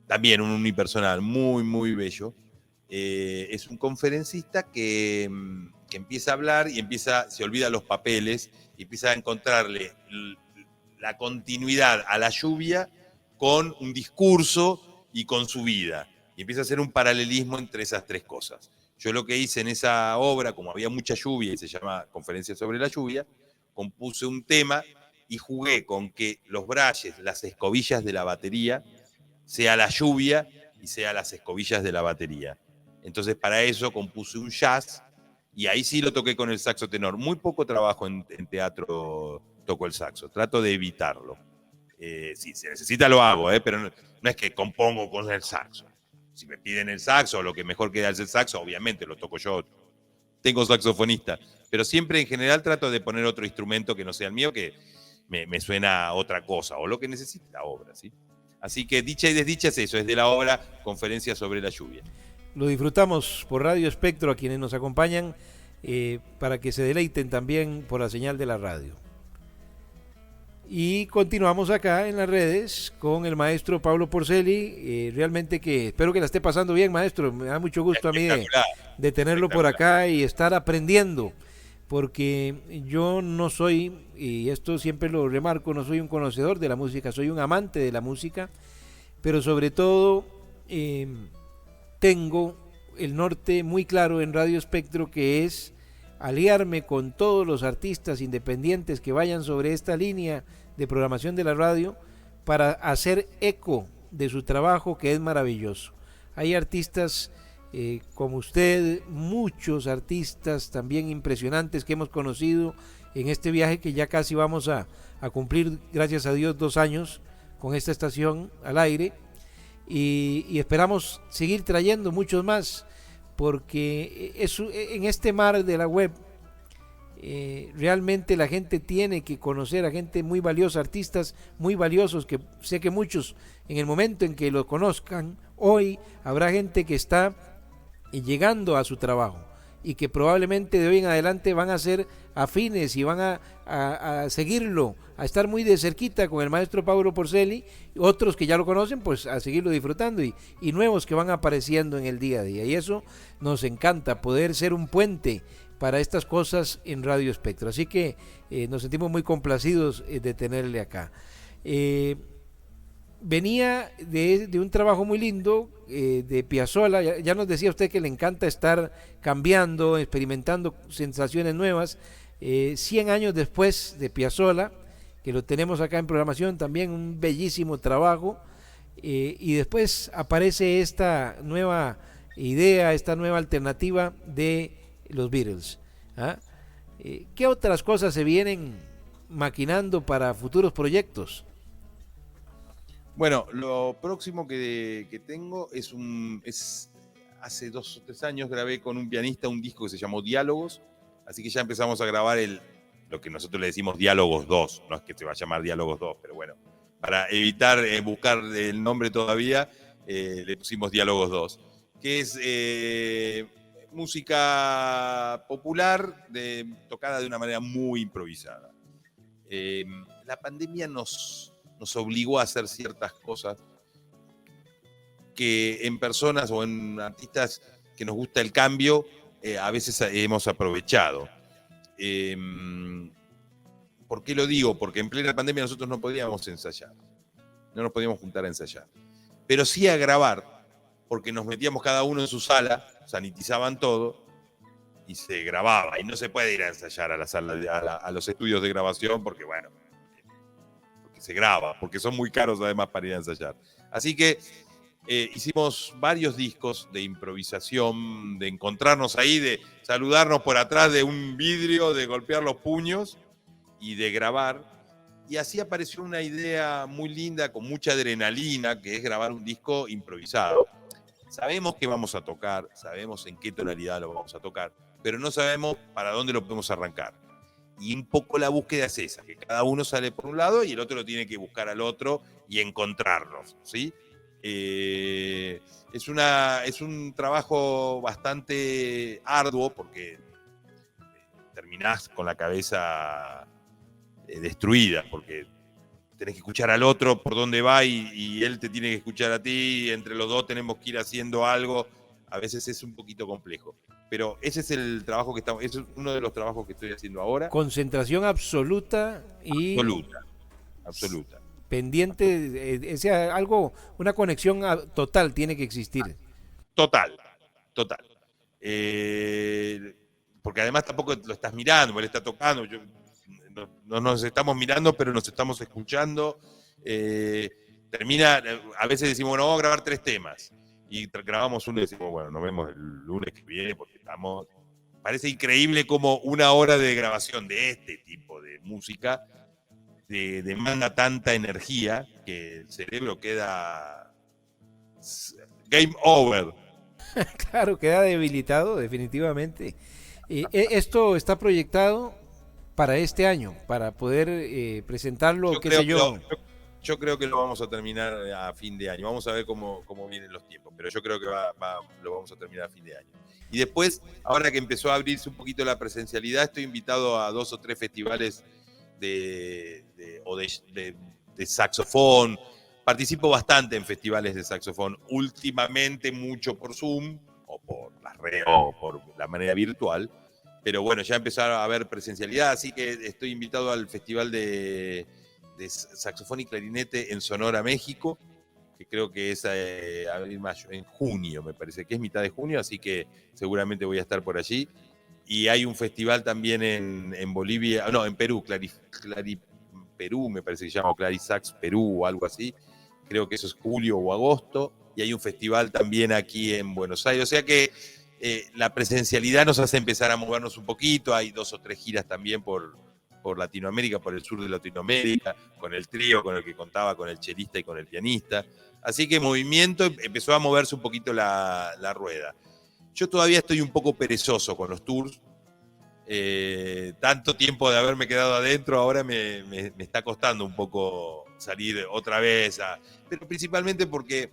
también un unipersonal muy, muy bello. Es un conferencista que empieza a hablar y se olvida los papeles y empieza a encontrarle la continuidad a la lluvia con un discurso y con su vida. Y empieza a hacer un paralelismo entre esas tres cosas. Yo lo que hice en esa obra, como había mucha lluvia y se llama Conferencia sobre la lluvia, compuse un tema y jugué con que los brayes, las escobillas de la batería, sea la lluvia y sea las escobillas de la batería. Entonces para eso compuse un jazz y ahí sí lo toqué con el saxo tenor. Muy poco trabajo en teatro toco el saxo, trato de evitarlo. Si se necesita lo hago, pero no es que compongo con el saxo. Si me piden el saxo, lo que mejor queda es el saxo, obviamente lo toco yo. Tengo saxofonista, pero siempre en general trato de poner otro instrumento que no sea el mío, que me suena a otra cosa, o lo que necesite la obra, ¿sí? Así que Dicha y Desdicha es eso, es de la obra Conferencia sobre la lluvia. Lo disfrutamos por Radio Espectro a quienes nos acompañan, para que se deleiten también por la señal de la radio. Y continuamos acá en las redes con el maestro Pablo Porceli. Realmente que espero que la esté pasando bien, maestro. Me da mucho gusto a mí de tenerlo por acá y estar aprendiendo, porque yo no soy, y esto siempre lo remarco, no soy un conocedor de la música, soy un amante de la música, pero sobre todo tengo el norte muy claro en Radio Espectro, que es aliarme con todos los artistas independientes que vayan sobre esta línea de programación de la radio para hacer eco de su trabajo, que es maravilloso. Hay artistas como usted, muchos artistas también impresionantes que hemos conocido en este viaje, que ya casi vamos a cumplir, gracias a Dios, 2 años con esta estación al aire, y esperamos seguir trayendo muchos más, porque en este mar de la web realmente la gente tiene que conocer a gente muy valiosa, artistas muy valiosos, que sé que muchos en el momento en que lo conozcan hoy, habrá gente que está llegando a su trabajo y que probablemente de hoy en adelante van a ser afines y van a seguirlo, a estar muy de cerquita con el maestro Pablo Porceli, otros que ya lo conocen, pues a seguirlo disfrutando, y nuevos que van apareciendo en el día a día, y eso nos encanta, poder ser un puente para estas cosas en Radio Espectro. Así que nos sentimos muy complacidos de tenerle acá. venía de un trabajo muy lindo de Piazzolla. Ya nos decía usted que le encanta estar cambiando, experimentando sensaciones nuevas. 100 años después de Piazzolla, que lo tenemos acá en programación, también un bellísimo trabajo. Y después aparece esta nueva idea, esta nueva alternativa de los Beatles. ¿Ah? ¿Qué otras cosas se vienen maquinando para futuros proyectos? Bueno, lo próximo que tengo hace 2 o 3 años grabé con un pianista un disco que se llamó Diálogos, así que ya empezamos a grabar lo que nosotros le decimos Diálogos 2, no es que se va a llamar Diálogos 2, pero bueno, para evitar buscar el nombre todavía, le pusimos Diálogos 2, que es música popular tocada de una manera muy improvisada. La pandemia nos obligó a hacer ciertas cosas que en personas o en artistas que nos gusta el cambio, a veces hemos aprovechado. ¿Por qué lo digo? Porque en plena pandemia nosotros no podíamos ensayar, no nos podíamos juntar a ensayar, pero sí a grabar, porque nos metíamos cada uno en su sala, sanitizaban todo y se grababa, y no se puede ir a ensayar a la sala, a los estudios de grabación, porque bueno, se graba, porque son muy caros además para ir a ensayar. Así que hicimos varios discos de improvisación, de encontrarnos ahí, de saludarnos por atrás de un vidrio, de golpear los puños y de grabar. Y así apareció una idea muy linda, con mucha adrenalina, que es grabar un disco improvisado. Sabemos que vamos a tocar, sabemos en qué tonalidad lo vamos a tocar, pero no sabemos para dónde lo podemos arrancar. Y un poco la búsqueda es esa, que cada uno sale por un lado y el otro lo tiene que buscar al otro y encontrarnos, ¿sí? Es un trabajo bastante arduo porque terminás con la cabeza destruida, porque tenés que escuchar al otro por dónde va y él te tiene que escuchar a ti, y entre los dos tenemos que ir haciendo algo. A veces es un poquito complejo. Pero ese es el trabajo ese es uno de los trabajos que estoy haciendo ahora. Concentración absoluta y absoluta. pendiente, una conexión total tiene que existir. Total. Porque además tampoco lo estás mirando, él está tocando, no nos estamos mirando, pero nos estamos escuchando. A veces decimos, bueno, vamos a grabar 3 temas. Y grabamos uno y decimos, bueno, nos vemos el lunes que viene porque estamos... Parece increíble como 1 hora de grabación de este tipo de música demanda tanta energía que el cerebro queda game over. Claro, queda debilitado definitivamente. Esto está proyectado para este año, para poder presentarlo, qué sé yo. Yo creo que lo vamos a terminar a fin de año. Vamos a ver cómo vienen los tiempos, pero yo creo que lo vamos a terminar a fin de año. Y después, ahora que empezó a abrirse un poquito la presencialidad, estoy invitado a 2 o 3 festivales de saxofón. Participo bastante en festivales de saxofón, últimamente mucho por Zoom o por las redes o por la manera virtual, pero bueno, ya empezaron a haber presencialidad, así que estoy invitado al festival de saxofón y clarinete en Sonora, México, que creo que es abril, mayo, en junio, me parece que es mitad de junio, así que seguramente voy a estar por allí. Y hay un festival también en Bolivia, no, en Perú, Perú, me parece que se llama Clarisax Perú o algo así. Creo que eso es julio o agosto. Y hay un festival también aquí en Buenos Aires. O sea que la presencialidad nos hace empezar a movernos un poquito. Hay 2 o 3 giras también por Latinoamérica, por el sur de Latinoamérica, con el trío con el que contaba, con el chelista y con el pianista. Así que movimiento, empezó a moverse un poquito la rueda. Yo todavía estoy un poco perezoso con los tours. Tanto tiempo de haberme quedado adentro, ahora me está costando un poco salir otra vez. Pero principalmente porque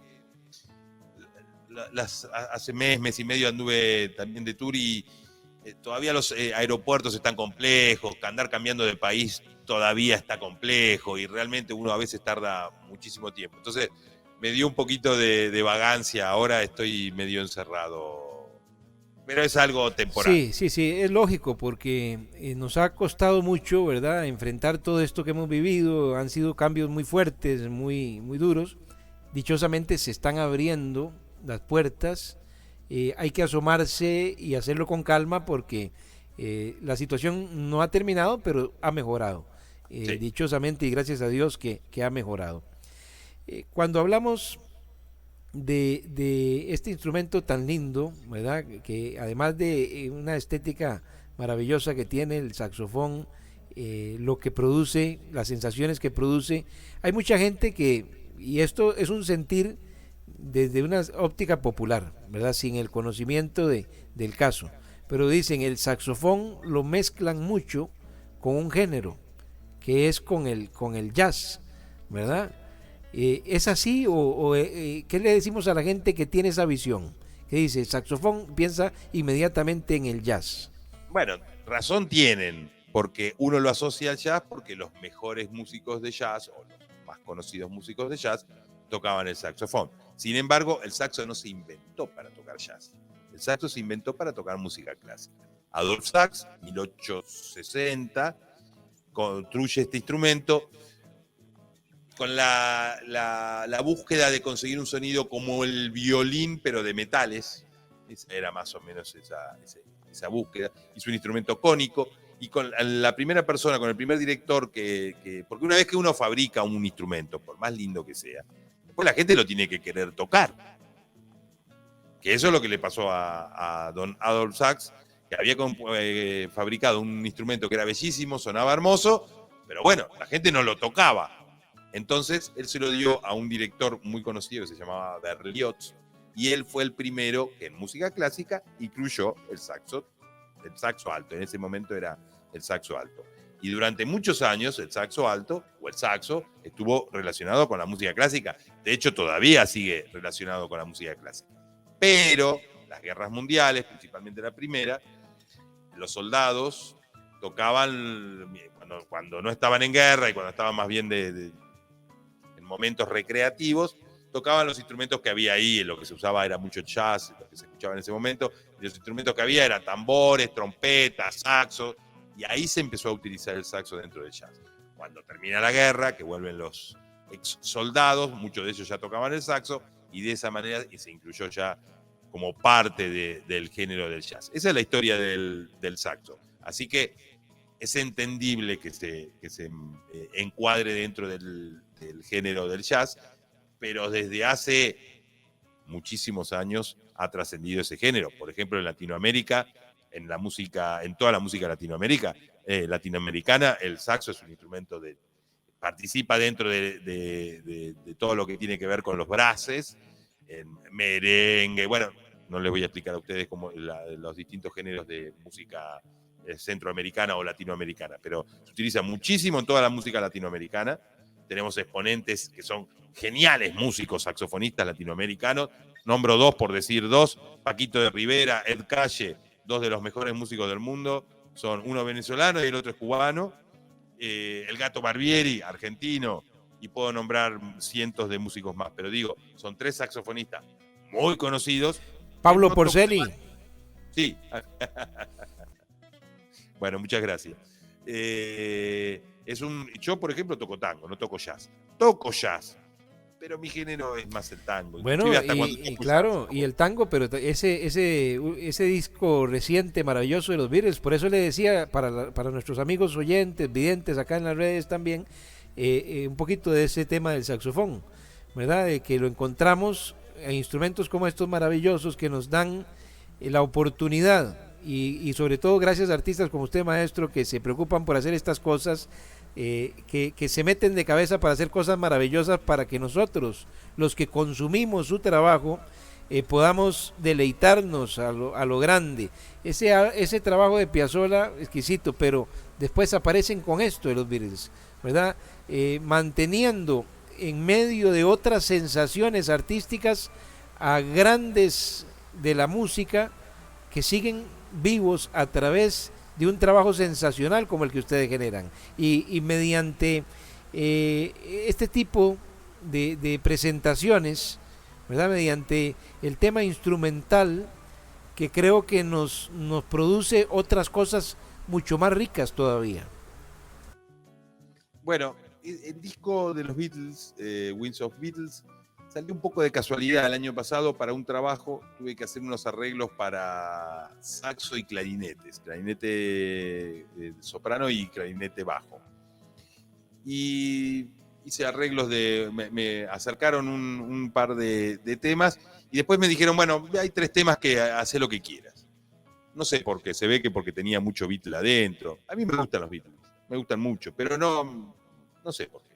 hace mes y medio anduve también de tour y todavía los aeropuertos están complejos, andar cambiando de país todavía está complejo y realmente uno a veces tarda muchísimo tiempo. Entonces me dio un poquito de vagancia, ahora estoy medio encerrado Pero es algo temporal. Sí, sí, sí, es lógico porque nos ha costado mucho, ¿verdad?, enfrentar todo esto que hemos vivido. Han sido cambios muy fuertes, muy, muy duros. Dichosamente se están abriendo las puertas. Hay que asomarse y hacerlo con calma porque la situación no ha terminado, pero ha mejorado. Sí. Dichosamente y gracias a Dios que ha mejorado. Cuando hablamos de este instrumento tan lindo, ¿verdad? Que además de una estética maravillosa que tiene el saxofón, lo que produce, las sensaciones que produce, hay mucha gente que, y esto es un sentir desde una óptica popular, ¿verdad? Sin el conocimiento del caso, pero dicen el saxofón lo mezclan mucho con un género, que es con el jazz, ¿verdad? ¿Es así o qué le decimos a la gente que tiene esa visión? Que dice, el saxofón piensa inmediatamente en el jazz. Bueno, razón tienen, porque uno lo asocia al jazz porque los mejores músicos de jazz, o los más conocidos músicos de jazz, tocaban el saxofón. Sin embargo, el saxo no se inventó para tocar jazz. El saxo se inventó para tocar música clásica. Adolphe Sax, 1860, construye este instrumento con la búsqueda de conseguir un sonido como el violín, pero de metales. Esa era más o menos esa búsqueda. Hizo un instrumento cónico y con la primera persona, con el primer director porque una vez que uno fabrica un instrumento, por más lindo que sea, después la gente lo tiene que querer tocar. Que eso es lo que le pasó a don Adolphe Sax, que había fabricado un instrumento que era bellísimo, sonaba hermoso, pero bueno, la gente no lo tocaba. Entonces él se lo dio a un director muy conocido que se llamaba Berlioz, y él fue el primero que en música clásica incluyó el saxo alto. En ese momento era el saxo alto. Y durante muchos años el saxo alto o el saxo estuvo relacionado con la música clásica. De hecho, todavía sigue relacionado con la música clásica. Pero las guerras mundiales, principalmente la primera, los soldados tocaban cuando no estaban en guerra y cuando estaban más bien en momentos recreativos, tocaban los instrumentos que había ahí. Lo que se usaba era mucho jazz, lo que se escuchaba en ese momento. Y los instrumentos que había eran tambores, trompetas, saxos, y ahí se empezó a utilizar el saxo dentro del jazz. Cuando termina la guerra, que vuelven los ex soldados, muchos de ellos ya tocaban el saxo, y de esa manera se incluyó ya como parte del género del jazz. Esa es la historia del saxo. Así que es entendible que se encuadre dentro del género del jazz, pero desde hace muchísimos años ha trascendido ese género. Por ejemplo, en Latinoamérica, en toda la música latinoamericana, el saxo es un instrumento participa dentro de todo lo que tiene que ver con los brases, en merengue. Bueno, no les voy a explicar a ustedes los distintos géneros de música centroamericana o latinoamericana, pero se utiliza muchísimo en toda la música latinoamericana. Tenemos exponentes que son geniales músicos saxofonistas latinoamericanos. Nombro dos, por decir dos: Paquito de Rivera, Ed Calle, dos de los mejores músicos del mundo. Son uno venezolano y el otro es cubano. El Gato Barbieri, argentino, y puedo nombrar cientos de músicos más, pero digo, son tres saxofonistas muy conocidos. Pablo Porceli. Sí. Bueno, muchas gracias. Yo, por ejemplo, toco tango, no toco jazz. Toco jazz, pero mi género es más el tango. Bueno, y claro, y el tango, pero ese disco reciente, maravilloso de los Beatles, por eso le decía, para nuestros amigos oyentes, videntes acá en las redes también, un poquito de ese tema del saxofón, ¿verdad? De que lo encontramos en instrumentos como estos maravillosos que nos dan la oportunidad, y sobre todo gracias a artistas como usted, maestro, que se preocupan por hacer estas cosas, que se meten de cabeza para hacer cosas maravillosas para que nosotros, los que consumimos su trabajo, podamos deleitarnos a lo grande. Ese trabajo de Piazzolla, exquisito, pero después aparecen con esto de los Beatles, ¿verdad? Manteniendo en medio de otras sensaciones artísticas a grandes de la música que siguen vivos a través de un trabajo sensacional como el que ustedes generan, y mediante este tipo de presentaciones, ¿verdad? Mediante el tema instrumental, que creo que nos produce otras cosas mucho más ricas todavía. Bueno, el disco de los Beatles, Winds of Beatles, salió un poco de casualidad el año pasado para un trabajo. Tuve que hacer unos arreglos para saxo y clarinetes, clarinete soprano y clarinete bajo. Y hice arreglos me acercaron un par de temas y después me dijeron, bueno, hay 3 temas que hacé lo que quieras. No sé por qué, se ve que porque tenía mucho Beatle adentro. A mí me gustan los Beatles, me gustan mucho, pero no sé por qué.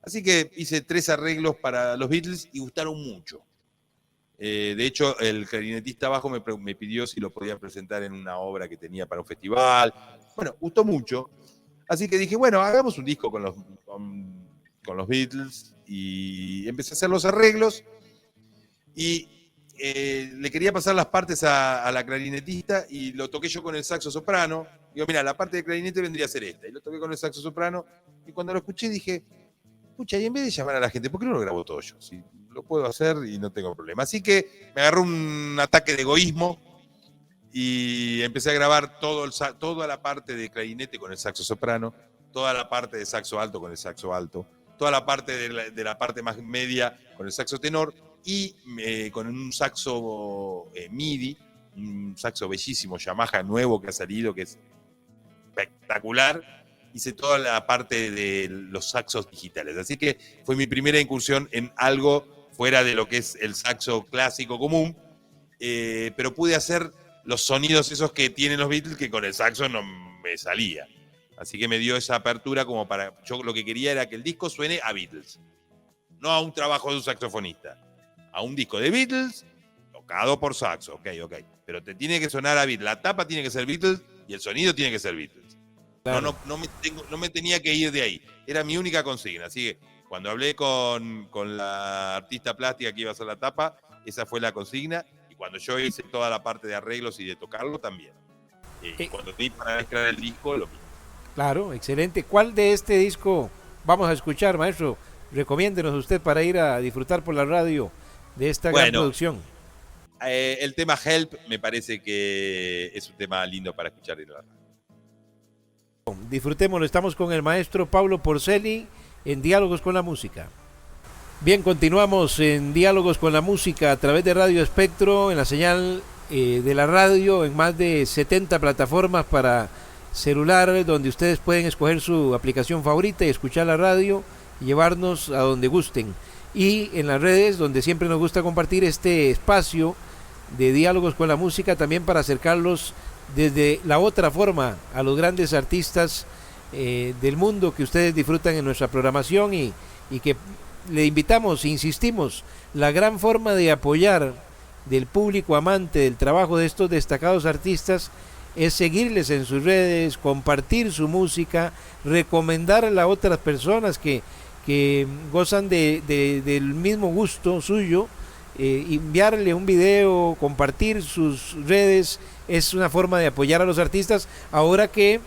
Así que hice 3 arreglos para los Beatles y gustaron mucho. De hecho, el clarinetista abajo me pidió si lo podía presentar en una obra que tenía para un festival. Bueno, gustó mucho. Así que dije, bueno, hagamos un disco con los Beatles. Y empecé a hacer los arreglos. Y le quería pasar las partes a la clarinetista y lo toqué yo con el saxo soprano. Digo, mira, la parte de clarinete vendría a ser esta. Y lo toqué con el saxo soprano. Y cuando lo escuché dije, pucha, y en vez de llamar a la gente, ¿por qué no lo grabo todo yo? Si lo puedo hacer y no tengo problema. Así que me agarró un ataque de egoísmo y empecé a grabar toda la parte de clarinete con el saxo soprano, toda la parte de saxo alto con el saxo alto, toda la parte de la parte más media con el saxo tenor y con un saxo MIDI, un saxo bellísimo, Yamaha nuevo que ha salido, que es espectacular. Hice toda la parte de los saxos digitales. Así que fue mi primera incursión en algo fuera de lo que es el saxo clásico común, pero pude hacer los sonidos esos que tienen los Beatles que con el saxo no me salía. Así que me dio esa apertura como para... Yo lo que quería era que el disco suene a Beatles, no a un trabajo de un saxofonista, a un disco de Beatles tocado por saxo, ok. Pero te tiene que sonar a Beatles, la tapa tiene que ser Beatles y el sonido tiene que ser Beatles. Claro. No me tenía que ir de ahí, era mi única consigna. Así que cuando hablé con la artista plástica que iba a hacer la tapa, esa fue la consigna. Y cuando yo hice toda la parte de arreglos y de tocarlo también. Y cuando te para mezclar el disco, lo mismo. Claro, excelente. ¿Cuál de este disco vamos a escuchar, maestro? Recomiéndenos usted para ir a disfrutar por la radio de esta gran producción. El tema Help me parece que es un tema lindo para escuchar en la radio. Disfrutémoslo, estamos con el maestro Pablo Porceli en Diálogos con la Música. Bien, continuamos en Diálogos con la Música a través de Radio Espectro, en la señal de la radio, en más de 70 plataformas para celular, donde ustedes pueden escoger su aplicación favorita y escuchar la radio y llevarnos a donde gusten. Y en las redes, donde siempre nos gusta compartir este espacio de Diálogos con la Música, también para acercarlos desde la otra forma a los grandes artistas del mundo que ustedes disfrutan en nuestra programación y que le invitamos, insistimos, la gran forma de apoyar del público amante del trabajo de estos destacados artistas es seguirles en sus redes, compartir su música, recomendarla a otras personas que gozan del mismo gusto suyo, enviarle un video, compartir sus redes, es una forma de apoyar a los artistas ahora que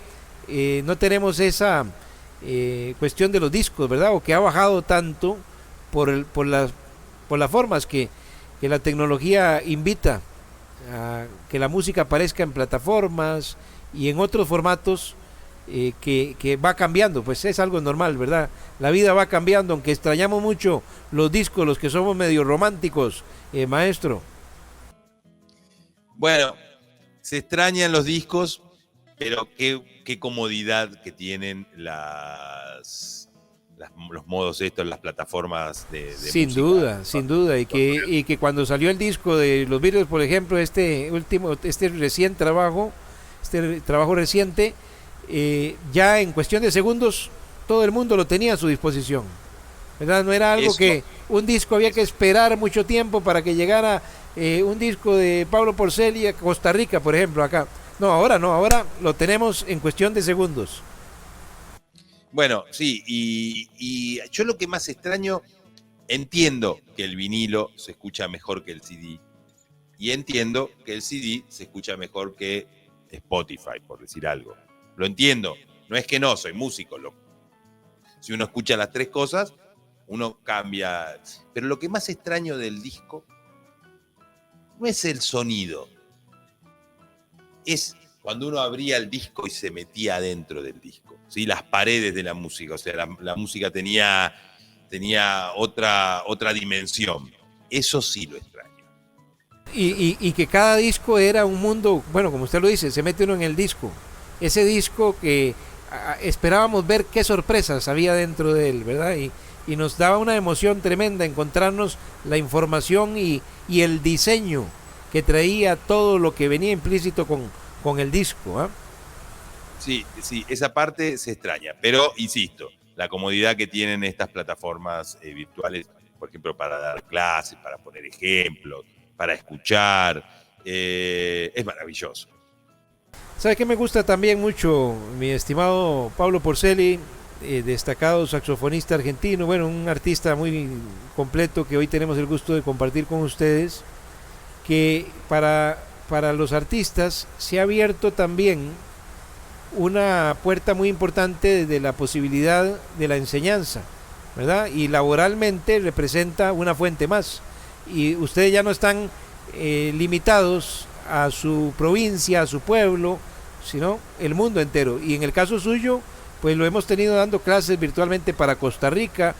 no tenemos esa cuestión de los discos, ¿verdad? O que ha bajado tanto por las formas que la tecnología invita a que la música aparezca en plataformas y en otros formatos que va cambiando, pues es algo normal, ¿verdad? La vida va cambiando, aunque extrañamos mucho los discos, los que somos medio románticos, maestro. Bueno, se extrañan los discos, pero qué comodidad que tienen los modos estos, las plataformas de sin música. Duda, sin duda, y que cuando salió el disco de los Beatles, por ejemplo, este trabajo reciente, ya en cuestión de segundos todo el mundo lo tenía a su disposición, ¿verdad? No era algo que un disco había que esperar mucho tiempo para que llegara un disco de Pablo Porceli a Costa Rica, por ejemplo, acá. Ahora lo tenemos en cuestión de segundos. Bueno, sí, y yo lo que más extraño, entiendo que el vinilo se escucha mejor que el CD, y entiendo que el CD se escucha mejor que Spotify, por decir algo. Lo entiendo, no es que no, soy músico, si uno escucha las 3 cosas, uno cambia. Pero lo que más extraño del disco no es el sonido, es cuando uno abría el disco y se metía adentro del disco, ¿sí? Las paredes de la música, o sea, la música tenía otra dimensión. Eso sí lo extraño. Y que cada disco era un mundo, bueno, como usted lo dice, se mete uno en el disco. Ese disco que esperábamos ver qué sorpresas había dentro de él, ¿verdad? Y nos daba una emoción tremenda encontrarnos la información y el diseño que traía todo lo que venía implícito con el disco, ¿eh? Sí, esa parte se extraña, pero insisto, la comodidad que tienen estas plataformas virtuales, por ejemplo, para dar clases, para poner ejemplos, para escuchar, es maravilloso. ¿Sabe qué me gusta también mucho, mi estimado Pablo Porceli, destacado saxofonista argentino, bueno, un artista muy completo que hoy tenemos el gusto de compartir con ustedes, que para los artistas se ha abierto también una puerta muy importante de la posibilidad de la enseñanza, ¿verdad? Y laboralmente representa una fuente más. Y ustedes ya no están limitados a su provincia, a su pueblo, sino el mundo entero. Y en el caso suyo, pues lo hemos tenido dando clases virtualmente para Costa Rica.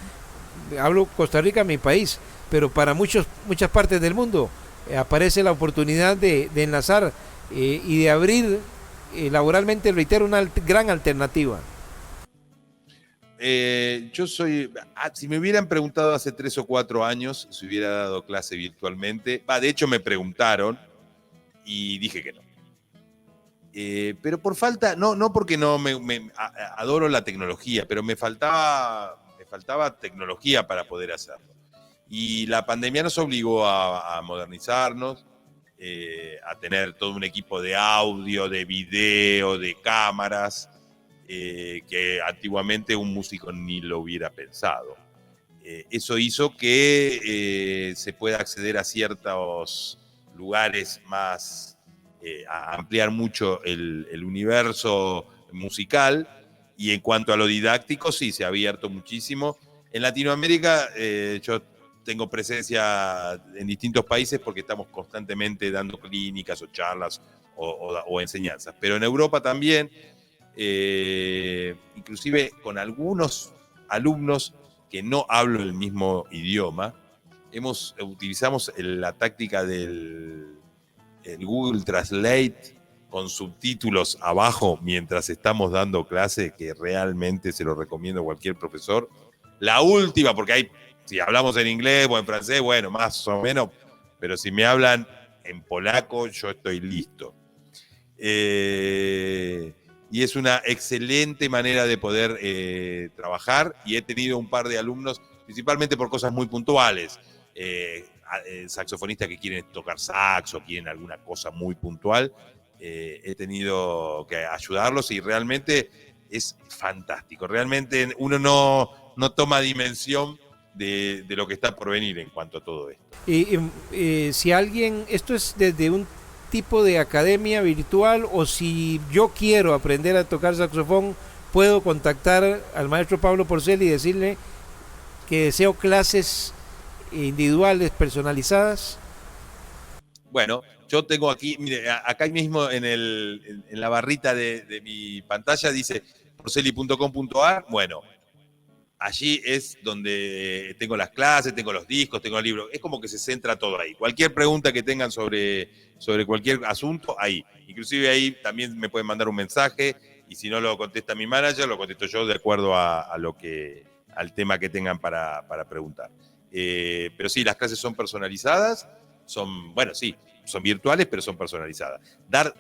Hablo Costa Rica, mi país, pero para muchas partes del mundo aparece la oportunidad de enlazar y de abrir laboralmente, reitero, una gran alternativa. Yo soy, si me hubieran preguntado hace 3 o 4 años si hubiera dado clase virtualmente, de hecho me preguntaron y dije que no. Pero por falta, no porque no adoro la tecnología, pero me faltaba tecnología para poder hacerlo. Y la pandemia nos obligó a modernizarnos, a tener todo un equipo de audio, de video, de cámaras, que antiguamente un músico ni lo hubiera pensado. Eso hizo que se pueda acceder a ciertos lugares más, a ampliar mucho el universo musical, y en cuanto a lo didáctico, sí, se ha abierto muchísimo. En Latinoamérica yo tengo presencia en distintos países porque estamos constantemente dando clínicas o charlas o enseñanzas, pero en Europa también, inclusive con algunos alumnos que no hablo el mismo idioma, utilizamos la táctica del Google Translate con subtítulos abajo mientras estamos dando clase, que realmente se lo recomiendo a cualquier profesor. La última, porque si hablamos en inglés o en francés, bueno, más o menos, pero si me hablan en polaco, yo estoy listo. Y es una excelente manera de poder trabajar, y he tenido un par de alumnos, principalmente por cosas muy puntuales, saxofonistas que quieren tocar saxo, quieren alguna cosa muy puntual, he tenido que ayudarlos y realmente es fantástico. Realmente uno no toma dimensión de lo que está por venir en cuanto a todo esto. Si alguien, esto es desde un tipo de academia virtual, o si yo quiero aprender a tocar saxofón, puedo contactar al maestro Pablo Porceli y decirle que deseo clases individuales, personalizadas. Bueno, yo tengo aquí, mire, acá mismo en la barrita de mi pantalla dice porceli.com.ar. Bueno, allí es donde tengo las clases, tengo los discos, tengo el libro. Es como que se centra todo ahí. Cualquier pregunta que tengan sobre cualquier asunto, ahí. Inclusive ahí también me pueden mandar un mensaje, y si no lo contesta mi manager, lo contesto yo de acuerdo al tema que tengan para preguntar. Pero sí, las clases son personalizadas, son virtuales, pero son personalizadas. Dar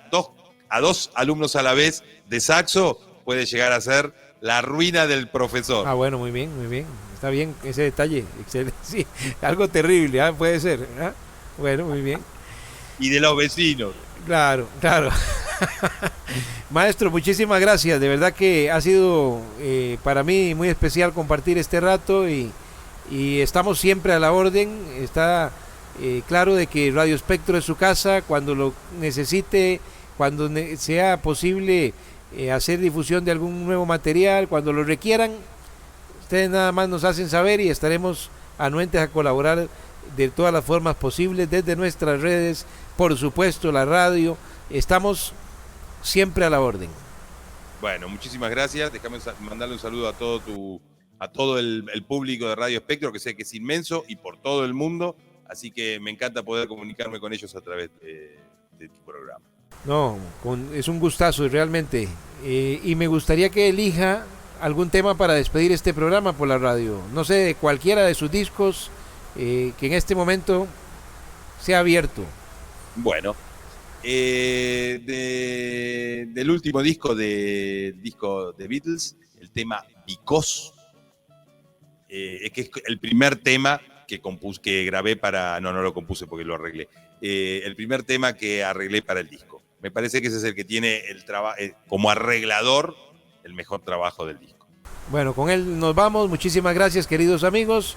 a dos alumnos a la vez de saxo puede llegar a ser la ruina del profesor. Bueno, muy bien. Está bien ese detalle. Excelente. Sí, algo terrible, puede ser. Bueno, muy bien. Y de los vecinos. Claro. Maestro, muchísimas gracias. De verdad que ha sido para mí muy especial compartir este rato, y estamos siempre a la orden. Está claro de que Radio Espectro es su casa. Cuando lo necesite, cuando sea posible hacer difusión de algún nuevo material, cuando lo requieran, ustedes nada más nos hacen saber y estaremos anuentes a colaborar de todas las formas posibles, desde nuestras redes, por supuesto la radio. Estamos siempre a la orden. Bueno, muchísimas gracias. Déjame mandarle un saludo a todo el público de Radio Espectro, que sé que es inmenso y por todo el mundo. Así que me encanta poder comunicarme con ellos a través de tu programa. No, es un gustazo realmente. Y me gustaría que elija algún tema para despedir este programa por la radio. No sé, de cualquiera de sus discos que en este momento sea abierto. Bueno, del último disco de Beatles, el tema Because, es que es el primer tema que grabé para... No lo compuse porque lo arreglé. El primer tema que arreglé para el disco. Me parece que ese es el que tiene como arreglador el mejor trabajo del disco. Bueno, con él nos vamos. Muchísimas gracias, queridos amigos.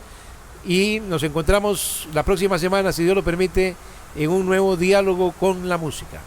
Y nos encontramos la próxima semana, si Dios lo permite, en un nuevo diálogo con la música.